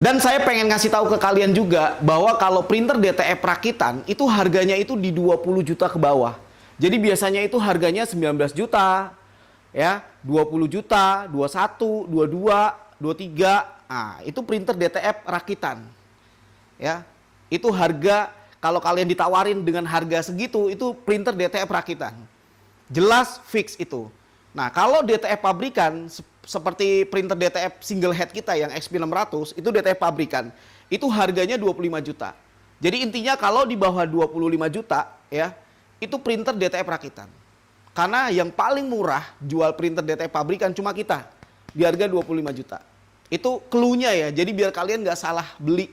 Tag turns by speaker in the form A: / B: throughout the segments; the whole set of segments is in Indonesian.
A: Dan saya pengen ngasih tahu ke kalian juga bahwa kalau printer DTF rakitan itu harganya itu di 20 juta ke bawah. Jadi biasanya itu harganya 19 juta, ya, 20 juta, 21, 22, 23. Nah, itu printer DTF rakitan. Ya. Itu harga kalau kalian ditawarin dengan harga segitu itu printer DTF rakitan. Jelas fix itu. Nah, kalau DTF pabrikan seperti printer DTF single head kita yang XP600 itu DTF pabrikan. Itu harganya 25 juta. Jadi intinya kalau di bawah 25 juta ya, itu printer DTF rakitan. Karena yang paling murah jual printer DTF pabrikan cuma kita. Di harga 25 juta. Itu clue-nya ya. Jadi biar kalian nggak salah beli.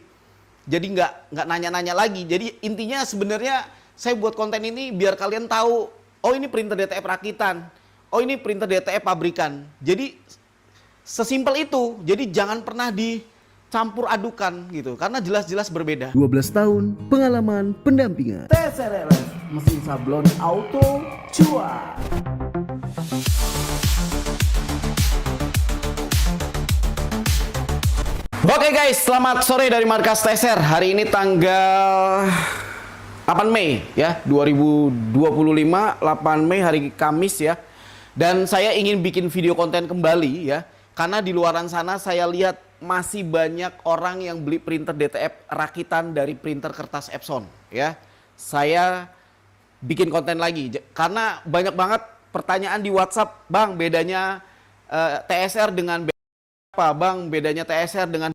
A: Jadi nggak nanya-nanya lagi. Jadi intinya sebenarnya saya buat konten ini biar kalian tahu, oh ini printer DTF rakitan. Oh ini printer DTF pabrikan. Jadi sesimpel itu. Jadi jangan pernah dicampur adukan gitu. Karena jelas-jelas berbeda.
B: 12 tahun pengalaman pendampingan.
C: TSRLS, mesin sablon auto cuan.
A: Oke guys, selamat sore dari markas TSR. Hari ini tanggal 8 Mei ya, 2025, 8 Mei hari Kamis ya. Dan saya ingin bikin video konten kembali ya. Karena di luaran sana saya lihat masih banyak orang yang beli printer DTF rakitan dari printer kertas Epson ya. Saya bikin konten lagi karena banyak banget pertanyaan di WhatsApp, "Bang, bedanya TSR dengan apa? Bang, bedanya TSR dengan..."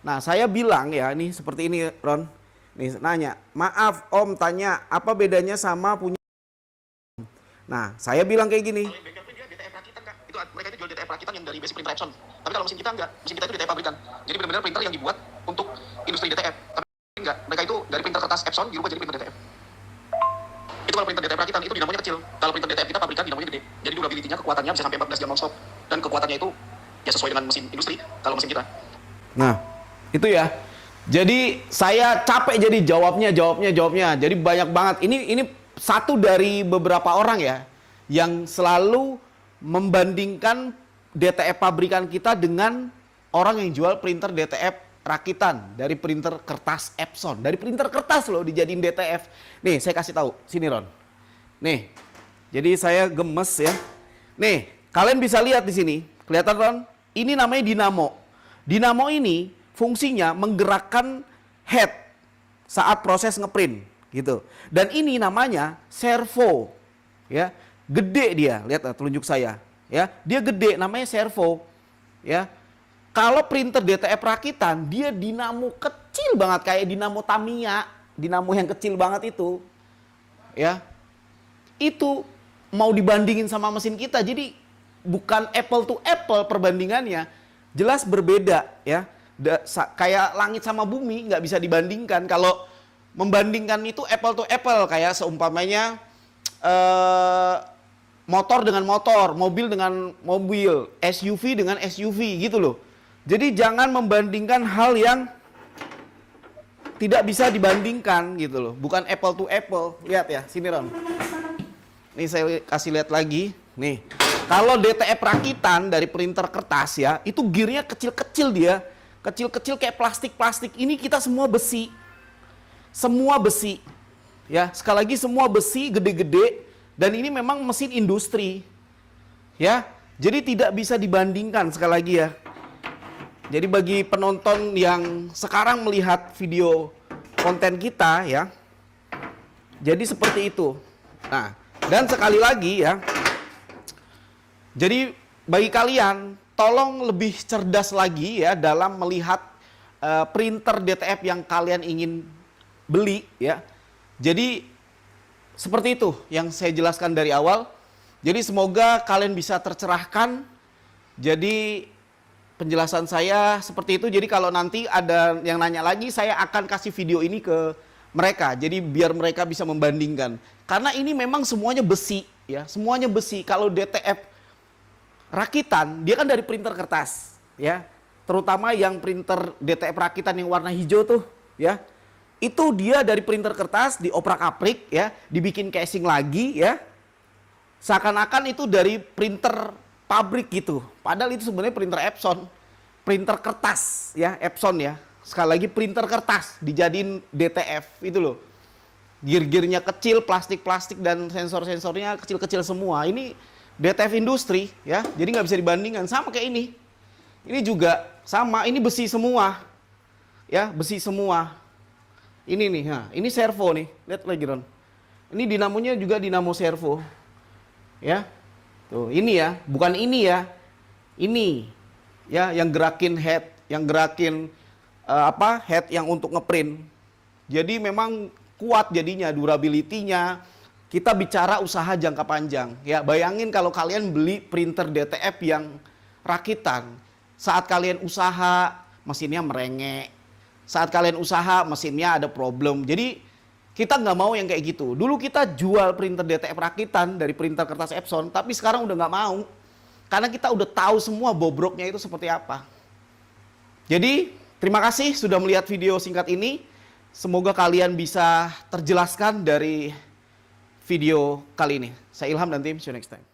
A: Nah, saya bilang ya, ini seperti ini Ron. Nih nanya, "Maaf Om, tanya apa bedanya sama punya..." Nah, saya bilang kayak gini.
D: Mereka itu jual DTF rakitan yang dari basic printer Epson. Tapi kalau mesin kita enggak, mesin kita itu DTF pabrikan. Jadi benar-benar printer yang dibuat untuk industri DTF. Tapi enggak, mereka itu dari printer kertas Epson dirubah jadi printer DTF. Itu kalau printer DTF rakitan itu dinamonya kecil. Kalau printer DTF kita pabrikan dinamonya gede. Jadi durability-nya, kekuatannya bisa sampai 14 jam non-stop. Dan kekuatannya itu ya sesuai dengan mesin industri kalau mesin kita.
A: Nah, itu ya. Jadi saya capek jadi jawabnya. Jadi banyak banget. Ini satu dari beberapa orang ya yang selalu membandingkan DTF pabrikan kita dengan orang yang jual printer DTF rakitan dari printer kertas Epson. Dari printer kertas loh dijadiin DTF. Nih, saya kasih tahu. Sini Ron. Nih. Jadi saya gemes ya. Nih, kalian bisa lihat di sini. Kelihatan Ron? Ini namanya dinamo. Dinamo ini fungsinya menggerakkan head saat proses ngeprint gitu. Dan ini namanya servo. Ya. Gede dia, lihat telunjuk saya, ya, dia gede, namanya servo, ya. Kalau printer DTF rakitan, dia dinamo kecil banget kayak dinamo Tamiya, dinamo yang kecil banget itu, ya. Itu mau dibandingin sama mesin kita, jadi bukan apple to apple perbandingannya, jelas berbeda, ya. Kayak langit sama bumi nggak bisa dibandingkan. Kalau membandingkan itu apple to apple, kayak seumpamanya motor dengan motor, mobil dengan mobil, SUV dengan SUV gitu loh. Jadi jangan membandingkan hal yang tidak bisa dibandingkan gitu loh. Bukan apple to apple. Lihat ya, sini Ron. Nih saya kasih lihat lagi. Nih, kalau DTF rakitan dari printer kertas ya, itu gearnya kecil-kecil dia. Kecil-kecil kayak plastik-plastik. Ini kita semua besi. Semua besi. Ya, sekali lagi semua besi gede-gede. Dan ini memang mesin industri, ya. Jadi tidak bisa dibandingkan sekali lagi ya. Jadi bagi penonton yang sekarang melihat video konten kita ya, jadi seperti itu. Nah, dan sekali lagi ya, jadi bagi kalian tolong lebih cerdas lagi ya dalam melihat printer DTF yang kalian ingin beli ya. Jadi seperti itu yang saya jelaskan dari awal. Jadi semoga kalian bisa tercerahkan. Jadi penjelasan saya seperti itu. Jadi kalau nanti ada yang nanya lagi, saya akan kasih video ini ke mereka. Jadi biar mereka bisa membandingkan. Karena ini memang semuanya besi ya, semuanya besi. Kalau DTF rakitan, dia kan dari printer kertas ya. Terutama yang printer DTF rakitan yang warna hijau tuh ya. Itu dia dari printer kertas dioprak-aprik ya, dibikin casing lagi ya. Seakan-akan itu dari printer pabrik gitu. Padahal itu sebenarnya printer Epson. printer kertas ya, Epson ya. Sekali lagi printer kertas dijadiin DTF itu loh. Gear-gearnya kecil, plastik-plastik dan sensor-sensornya kecil-kecil semua. Ini DTF industri ya, jadi nggak bisa dibandingkan. Sama kayak ini. Ini juga sama, ini besi semua. Ya, besi semua. Ini nih, nah, ini servo nih. Lihat lagi Ron. Ini dinamonya juga dinamo servo. Ya. Tuh, ini ya, bukan ini ya. Ini ya yang gerakin head, yang gerakin head yang untuk ngeprint. Jadi memang kuat jadinya, durability-nya. Kita bicara usaha jangka panjang. Ya, bayangin kalau kalian beli printer DTF yang rakitan. Saat kalian usaha, mesinnya merengek. Saat kalian usaha, mesinnya ada problem. Jadi kita nggak mau yang kayak gitu. Dulu kita jual printer DTF rakitan dari printer kertas Epson, tapi sekarang udah nggak mau. Karena kita udah tahu semua bobroknya itu seperti apa. Jadi, terima kasih sudah melihat video singkat ini. Semoga kalian bisa terjelaskan dari video kali ini. Saya Ilham dan tim, see you next time.